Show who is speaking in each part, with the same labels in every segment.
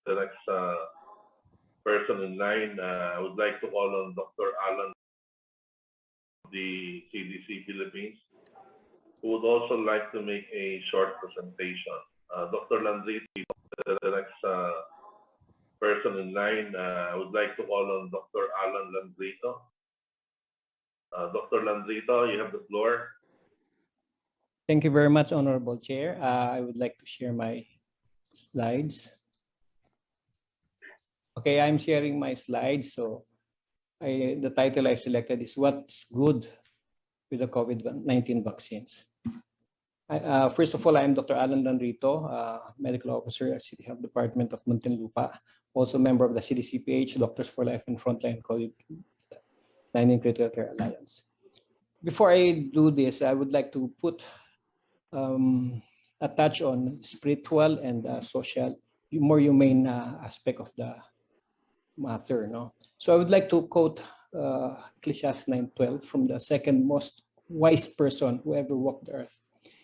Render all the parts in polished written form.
Speaker 1: the next person in line, I would like to call on Dr. Alan of the CDC Philippines, who would also like to make a short presentation. Dr. Landrito, the next person in line, I would like to call on Dr. Alan Landrito. Dr. Landrito, you have the floor.
Speaker 2: Thank you very much, Honorable Chair. I would like to share my slides. Okay, I'm sharing my slides. So the title I selected is What's Good with the COVID-19 Vaccines. First of all, I'm Dr. Alan Landrito, Medical Officer at City Health Department of Muntinlupa, also member of the CDCPH, Doctors for Life and Frontline COVID-19 Critical Care Alliance. Before I do this, I would like to put a touch on spiritual and social, more humane aspect of the matter. No? So I would like to quote Ecclesiastes 9:12 from the second most wise person who ever walked the earth.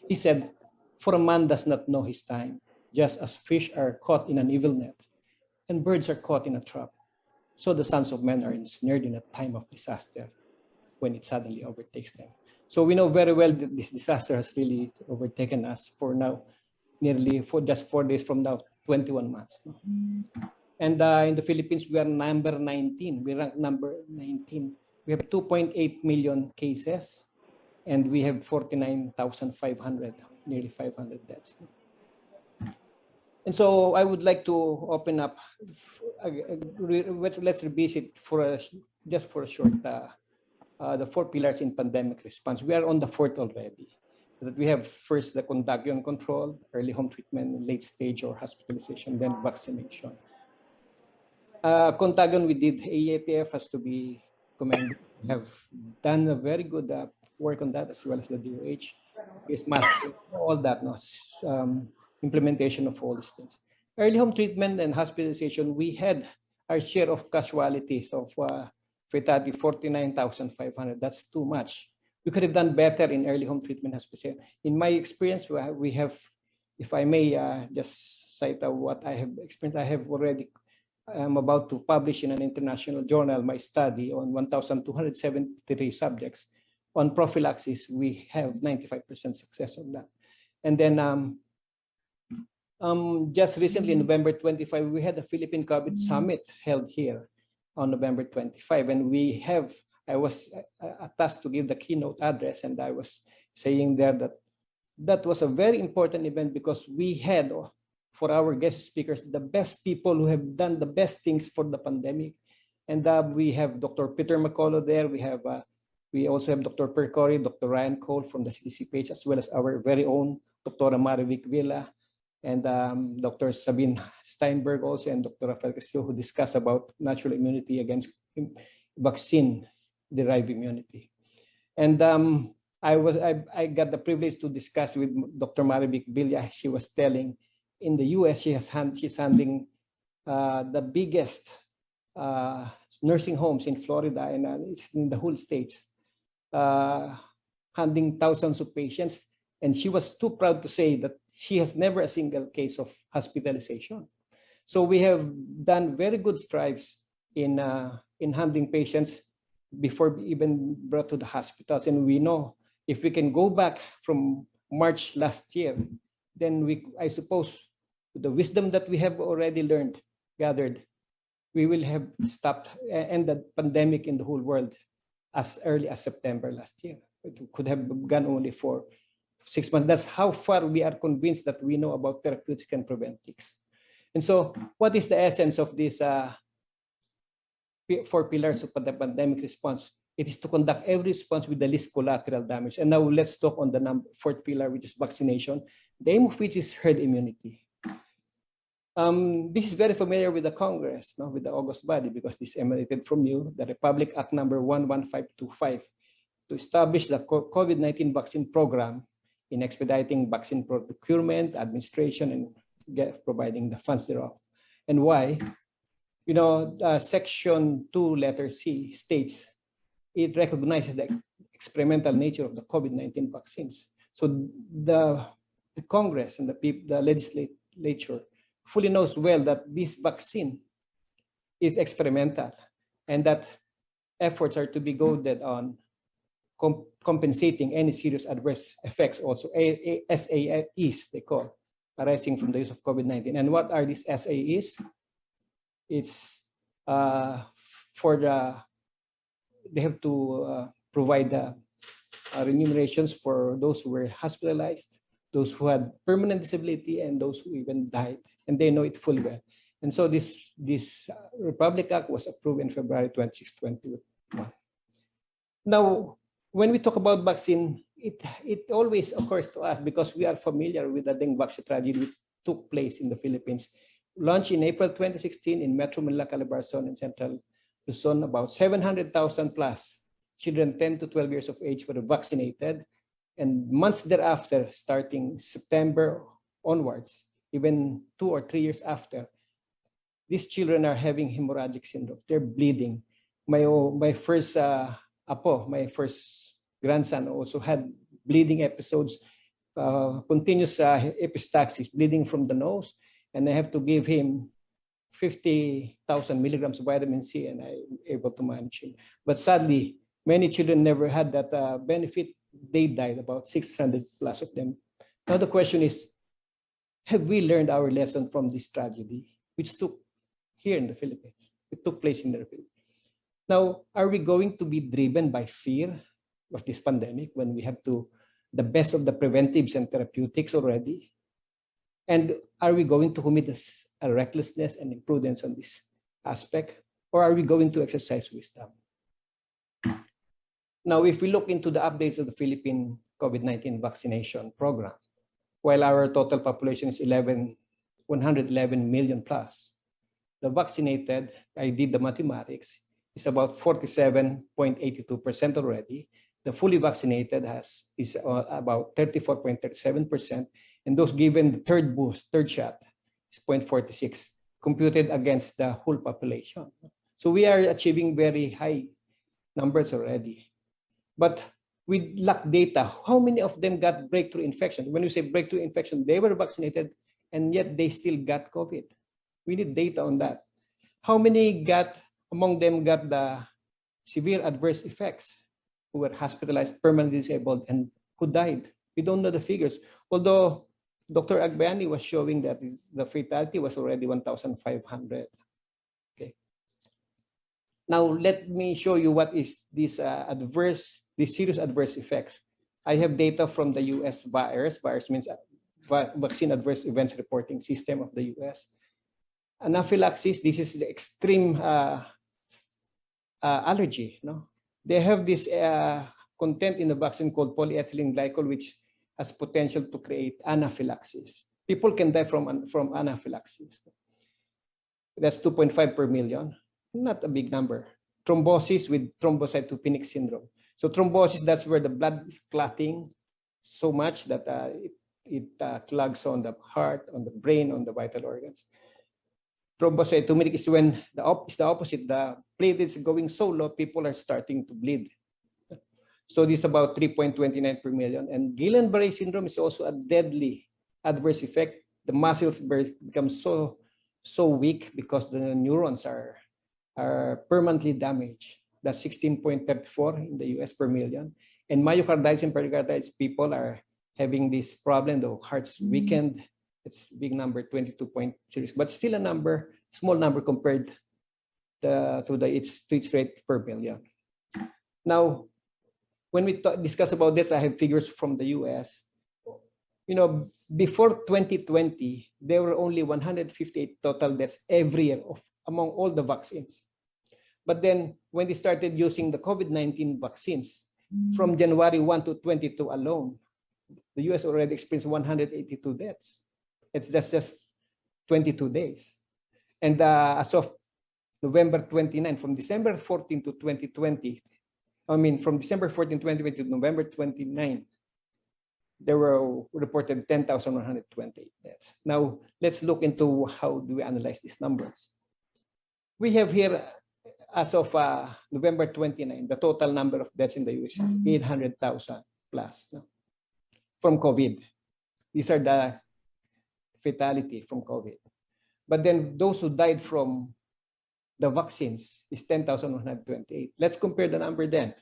Speaker 2: He said, "For a man does not know his time, just as fish are caught in an evil net, and birds are caught in a trap. So the sons of men are ensnared in a time of disaster, when it suddenly overtakes them." So we know very well that this disaster has really overtaken us for now, nearly for just 4 days from now, 21 months. No? And in the Philippines, we are number 19. We rank number 19. We have 2.8 million cases, and we have 49,500, nearly 500 deaths. And so I would like to open up, let's revisit just for a short, the 4 pillars in pandemic response. We are on the 4th already. That we have first the contagion control, early home treatment, late stage or hospitalization, then vaccination. Contagion, we did, AATF has to be commended. We have done a very good work on that, as well as the DOH, face masking, all that, no? Implementation of all these things. Early home treatment and hospitalization, we had our share of casualties of fatality, 49,500. That's too much. We could have done better in early home treatment hospitalization. In my experience, we have, if I may just cite what I have experienced, I'm about to publish in an international journal my study on 1,273 subjects. On prophylaxis, we have 95% success on that. And then just recently, November 25, we had a Philippine COVID Summit held here on November 25. And I was tasked to give the keynote address, and I was saying there that that was a very important event because we had, for our guest speakers, the best people who have done the best things for the pandemic. And we have Dr. Peter McCullough there. We also have Dr. Percory, Dr. Ryan Cole from the CDCPH, as well as our very own Dr. Marivic Villa, and Dr. Sabine Steinberg also, and Dr. Rafael Castillo, who discuss about natural immunity against vaccine-derived immunity. And I got the privilege to discuss with Dr. Marivic Villa. She was telling, in the US, she's handling the biggest nursing homes in Florida, and it's in the whole states, handling thousands of patients. And she was too proud to say that she has never a single case of hospitalization. So we have done very good strides in handling patients before even brought to the hospitals. And we know if we can go back from March last year, then I suppose, the wisdom that we have already gathered, we will have stopped and the pandemic in the whole world as early as September last year. It could have gone only for 6 months. That's how far we are convinced that we know about therapeutics and preventives. And so what is the essence of these 4 pillars of the pandemic response? It is to conduct every response with the least collateral damage. And now let's talk on the 4th pillar, which is vaccination, the aim of which is herd immunity. This is very familiar with the Congress, no? With the August body, because this emanated from you, the Republic Act number 11525, to establish the COVID-19 vaccine program in expediting vaccine procurement, administration, and providing the funds thereof. And why? You know, Section 2, letter C states it recognizes the experimental nature of the COVID-19 vaccines. So the Congress and the legislature fully knows well that this vaccine is experimental and that efforts are to be goaded on compensating any serious adverse effects, also SAEs, they call, arising from the use of COVID-19. And what are these SAEs? It's they have to provide remunerations for those who were hospitalized, those who had permanent disability, and those who even died, and they know it fully well. And so this Republic Act was approved in February 26, 2021. Now, when we talk about vaccine, it always occurs to us because we are familiar with the dengue vaccine tragedy which took place in the Philippines. Launched in April 2016 in Metro Manila, Calabarzon, and Central Luzon, about 700,000 plus children 10 to 12 years of age were vaccinated. And months thereafter, starting September onwards, even 2 or 3 years after, these children are having hemorrhagic syndrome. They're bleeding. My first my first grandson also had bleeding episodes, continuous epistaxis, bleeding from the nose, and I have to give him 50,000 milligrams of vitamin C, and I'm able to manage him. But sadly, many children never had that benefit. They died, about 600 plus of them. Now the question is, have we learned our lesson from this tragedy, which took here in the Philippines? It took place in the Philippines. Now, are we going to be driven by fear of this pandemic when we have the best of the preventives and therapeutics already? And are we going to commit a recklessness and imprudence on this aspect? Or are we going to exercise wisdom? Now, if we look into the updates of the Philippine COVID-19 vaccination program, while our total population is 111 million plus, the vaccinated, I did the mathematics, is about 47.82% already. The fully vaccinated is about 34.37%, and those given the third boost, third shot, is 0.46, computed against the whole population. So we are achieving very high numbers already. But we lack data. How many of them got breakthrough infection? When we say breakthrough infection, they were vaccinated and yet they still got COVID. We need data on that. How many among them got the severe adverse effects, who were hospitalized, permanently disabled, and who died? We don't know the figures. Although Dr. Agbayani was showing that the fatality was already 1,500. Okay. Now let me show you what is these serious adverse effects. I have data from the US VAERS. VAERS means Vaccine Adverse Events Reporting System of the US. Anaphylaxis, this is the extreme allergy. No? They have this content in the vaccine called polyethylene glycol, which has potential to create anaphylaxis. People can die from anaphylaxis. That's 2.5 per million, not a big number. Thrombosis with thrombocytopenic syndrome. So thrombosis, that's where the blood is clotting so much that it clogs on the heart, on the brain, on the vital organs. Thrombocytopenic is when the opposite. The platelets going so low, people are starting to bleed. So this is about 3.29 per million. And Guillain-Barré syndrome is also a deadly adverse effect. The muscles become so weak because the neurons are permanently damaged. That's 16.34 in the US per million. And myocarditis and pericarditis, people are having this problem, the heart's weakened. It's a big number, 22.6, but still a small number compared to its rate per million. Now, when we discuss about this, I have figures from the US. You know, before 2020, there were only 158 total deaths every year among all the vaccines. But then when they started using the COVID-19 vaccines, from January 1 to 22 alone, the US already experienced 182 deaths. It's just 22 days. And as of November 29, from December 14 to 2020, from December 14, 2020 to November 29, there were reported 10,128 deaths. Now, let's look into how do we analyze these numbers. We have here, as of November 29, the total number of deaths in the US is 800,000 plus from COVID. These are the fatality from COVID. But then those who died from the vaccines is 10,128. Let's compare the number then.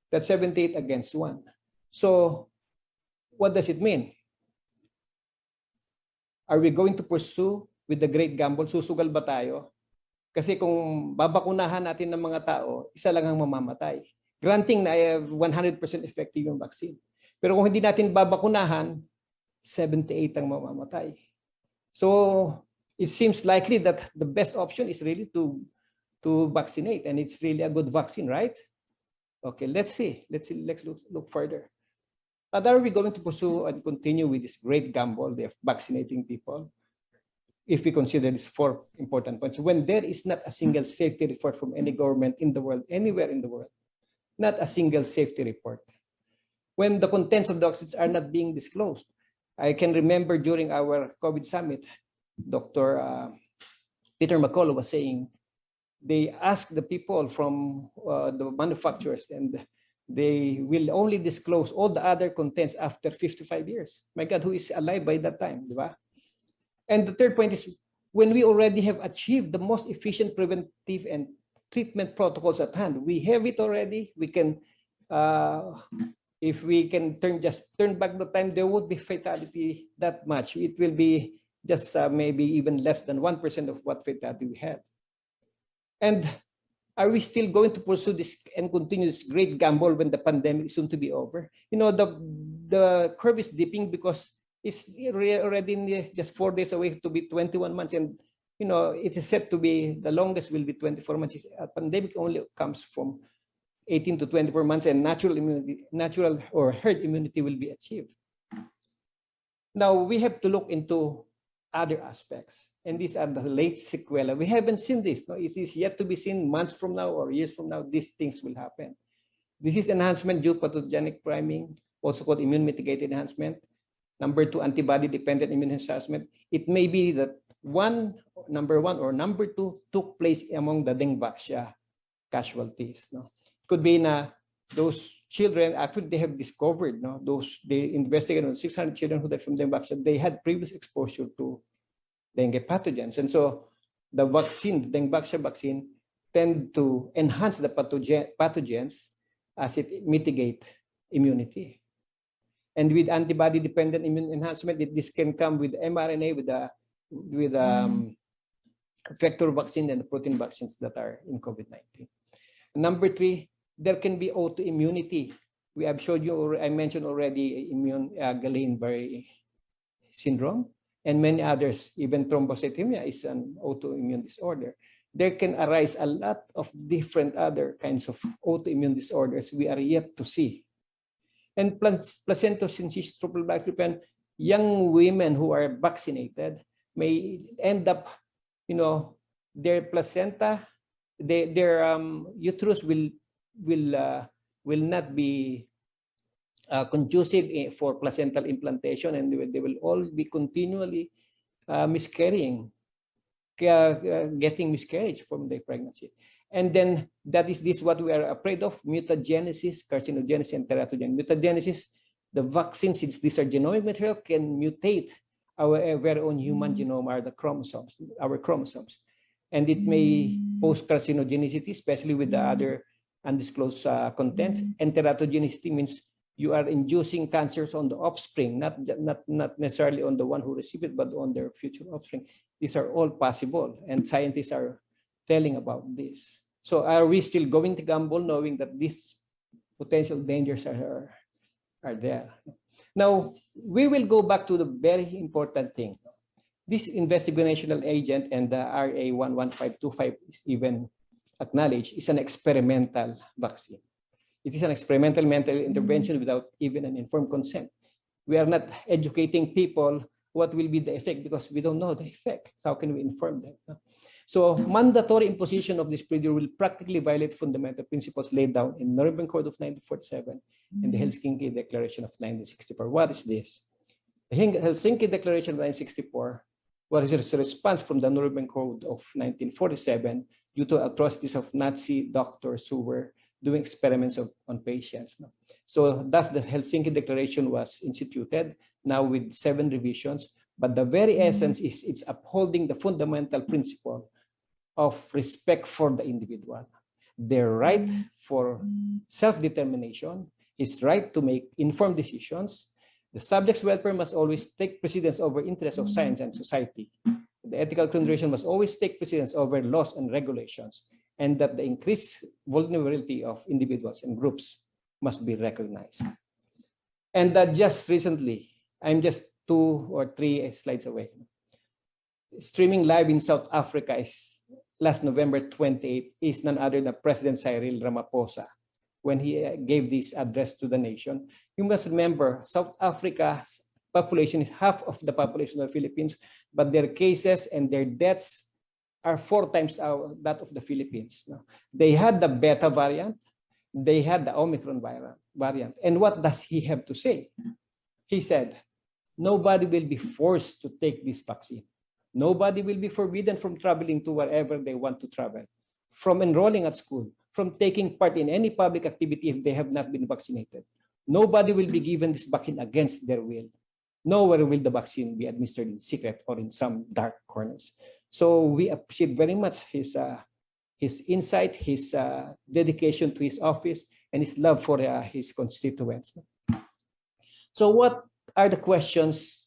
Speaker 2: That's 78 against 1. So what does it mean? Are we going to pursue with the great gamble? Susugal ba tayo? Kasi kung babakunahan natin ng mga tao, isa lang ang mamamatay. Granting na 100% effective yung vaccine. Pero kung hindi natin babakunahan, 78 ang mamamatay. So it seems likely that the best option is really to vaccinate, and it's really a good vaccine, right? Okay, let's see. Let's look further. But are we going to pursue and continue with this great gamble of vaccinating people? If we consider these 4 important points, when there is not a single safety report from any government in the world, anywhere in the world, not a single safety report. When the contents of the vaccines are not being disclosed. I can remember during our COVID summit, Dr. Peter McCullough was saying, they asked the people from the manufacturers, and they will only disclose all the other contents after 55 years. My God, who is alive by that time, di ba? And the third point is, when we already have achieved the most efficient preventive and treatment protocols at hand, we have it already. We can, if we can turn back the time, there would be fatality that much. It will be just maybe even less than 1% of what fatality we had. And are we still going to pursue this and continue this great gamble when the pandemic is soon to be over? You know, the curve is dipping because it's already just 4 days away to be 21 months. And, you know, it is set to be, the longest will be 24 months. A pandemic only comes from 18 to 24 months, and natural or herd immunity will be achieved. Now, we have to look into other aspects. And these are the late sequelae. We haven't seen this. No? It is yet to be seen months from now or years from now. These things will happen. This is enhancement due pathogenic priming, also called immune mitigated enhancement. Number 2, antibody-dependent immune enhancement. It may be that number one or number 2 took place among the dengue casualties. No? It could be na those children, actually they have discovered, no? They investigated on 600 children who died from dengue, they had previous exposure to dengue pathogens. And so the vaccine, dengue vaccine, tend to enhance the pathogens as it mitigate immunity. And with antibody-dependent immune enhancement, this can come with mRNA, with vector vaccine and protein vaccines that are in COVID-19. Number 3, there can be autoimmunity. We have showed you, or I mentioned already, immune Guillain-Barré syndrome, and many others. Even thrombocythemia is an autoimmune disorder. There can arise a lot of different other kinds of autoimmune disorders we are yet to see. And placenta-syncytial trophoblastic young women who are vaccinated may end up, you know, their placenta, their uterus will not be conducive for placental implantation, and they will all be continually miscarrying, getting miscarriage from the pregnancy. And then that is what we are afraid of: mutagenesis, carcinogenesis, and teratogenesis. Mutagenesis, the vaccine, since these are genomic material, can mutate our very own human genome, are the chromosomes, our chromosomes. And it may pose carcinogenicity, especially with the other undisclosed contents. And teratogenicity means you are inducing cancers on the offspring, not necessarily on the one who received it, but on their future offspring. These are all possible, and scientists are telling about this. So are we still going to gamble knowing that these potential dangers are there? Now, we will go back to the very important thing. This investigational agent and the RA 11525 is even acknowledged is an experimental vaccine. It is an experimental mental intervention without even an informed consent. We are not educating people what will be the effect because we don't know the effect. So how can we inform them? So mandatory imposition of this procedure will practically violate fundamental principles laid down in Nuremberg Code of 1947 and the Helsinki Declaration of 1964. What is this? The Helsinki Declaration of 1964 was a response from the Nuremberg Code of 1947 due to atrocities of Nazi doctors who were doing experiments on patients. So thus the Helsinki Declaration was instituted, now with 7 revisions, But the very essence is it's upholding the fundamental principle of respect for the individual, their right for self-determination, his right to make informed decisions. The subject's welfare must always take precedence over interests of science and society. The ethical consideration must always take precedence over laws and regulations, and that the increased vulnerability of individuals and groups must be recognized. And that just recently, I'm just 2 or 3 slides away. Streaming live in South Africa is last November 28th is none other than President Cyril Ramaphosa. When he gave this address to the nation, you must remember South Africa's population is half of the population of the Philippines, but their cases and their deaths are 4 times that of the Philippines. They had the Beta variant, they had the Omicron variant. And what does he have to say? He said, nobody will be forced to take this vaccine. Nobody will be forbidden from traveling to wherever they want to travel, from enrolling at school, from taking part in any public activity if they have not been vaccinated. Nobody will be given this vaccine against their will. Nowhere will the vaccine be administered in secret or in some dark corners. So we appreciate very much his insight, his dedication to his office, and his love for his constituents. So what are the questions?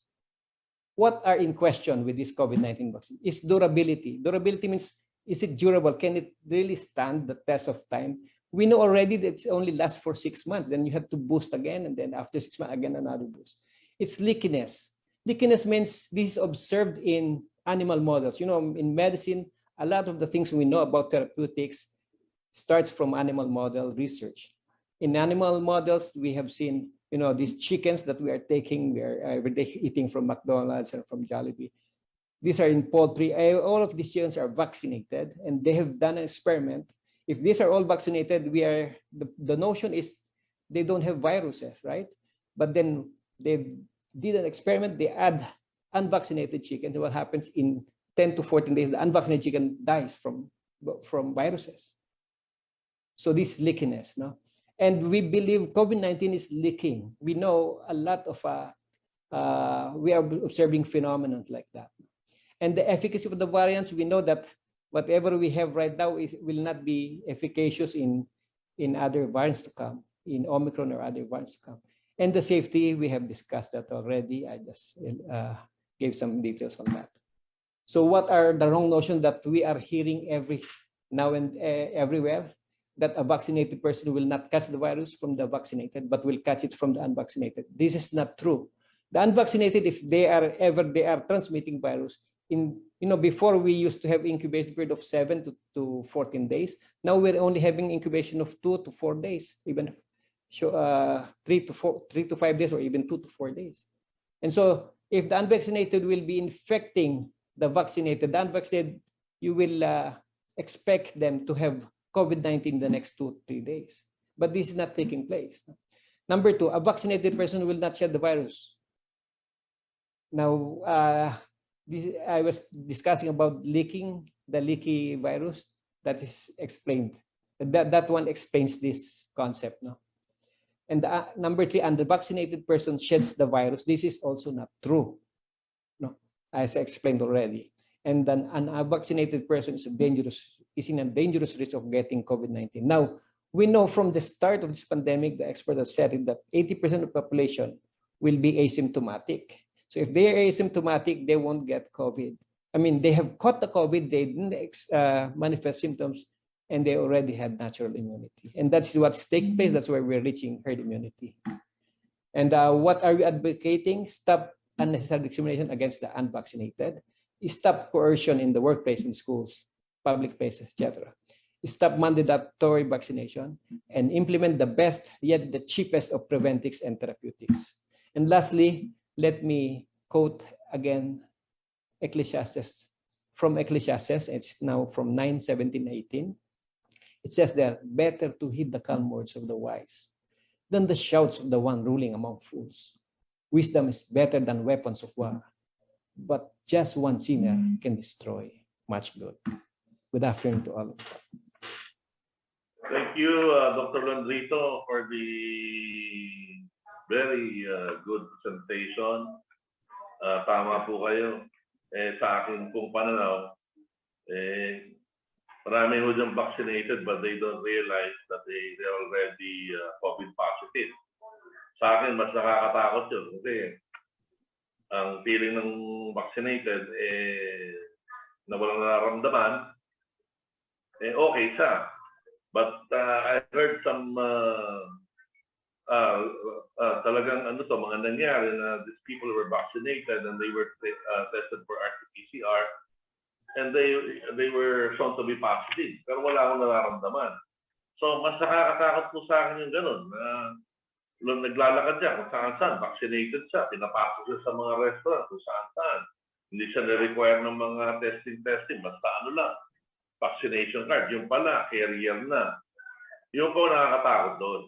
Speaker 2: What are in question with this COVID-19 vaccine? Is durability. Durability means, is it durable? Can it really stand the test of time? We know already that it only lasts for 6 months. Then you have to boost again, and then after 6 months, again another boost. It's leakiness. Leakiness means this is observed in animal models. You know, in medicine, a lot of the things we know about therapeutics starts from animal model research. In animal models, we have seen, you know, these chickens that we are taking, we are every day eating from McDonald's and from Jollibee. These are in poultry. All of these chickens are vaccinated, and they have done an experiment. If these are all vaccinated, the notion is they don't have viruses, right? But then they did an experiment. They add unvaccinated chickens. What happens in 10 to 14 days? The unvaccinated chicken dies from viruses. So this leakiness, no? And we believe COVID-19 is leaking. We know a lot of, we are observing phenomena like that. And the efficacy of the variants, we know that whatever we have right now will not be efficacious in other variants to come, in Omicron or other variants to come. And the safety, we have discussed that already. I just gave some details on that. So what are the wrong notions that we are hearing every now and everywhere? That a vaccinated person will not catch the virus from the vaccinated, but will catch it from the unvaccinated. This is not true. The unvaccinated, if they are transmitting virus, before we used to have incubation period of 7 to 14 days. Now we're only having incubation of 2 to 4 days, even 3 to 5 days, or even 2 to 4 days. And so if the unvaccinated will be infecting the vaccinated, you will expect them to have COVID-19 in the next 2 to 3 days. But this is not taking place. Number 2, a vaccinated person will not shed the virus. Now, I was discussing about the leaky virus. That is explained. That one explains this concept. No? And number 3, and the vaccinated person sheds the virus. This is also not true. No, as I explained already. And then an unvaccinated person is in a dangerous risk of getting COVID-19. Now, we know from the start of this pandemic, the experts have said that 80% of the population will be asymptomatic. So if they are asymptomatic, they won't get COVID. I mean, they have caught the COVID, they didn't manifest symptoms, and they already had natural immunity. And that's what's taking place. That's why we're reaching herd immunity. And what are we advocating? Stop unnecessary discrimination against the unvaccinated. Stop coercion in the workplace, in schools, public places, etc. Stop mandatory vaccination, and implement the best yet the cheapest of preventives and therapeutics. And lastly, let me quote again Ecclesiastes, from Ecclesiastes. It's now from 9:17-18. It says there, better to heed the calm words of the wise than the shouts of the one ruling among fools. Wisdom is better than weapons of war, but just one sinner can destroy much good. Good afternoon to all.
Speaker 1: Thank you, Dr. Landrito, for the very good presentation. Tama po kayo. Sa akin pong pananaw, marami ho dyan vaccinated but they don't realize that they're already COVID positive. Sa akin, mas nakakatakot yun kasi ang feeling ng vaccinated, na walang nararamdaman, okay siya. But I heard some talagang mga nangyari na these people were vaccinated and they were tested for RT-PCR and they were shown to be positive. Pero wala akong nararamdaman. So, mas nakakatakot po sa akin yung ganun. Naglalakad siya kung saan-saan, vaccinated siya, pinapasok siya sa mga restaurant kung saan-saan. Hindi siya na-require ng mga testing, basta lang, vaccination card. Yung pala, carrier na. Yung po nakakatakot doon.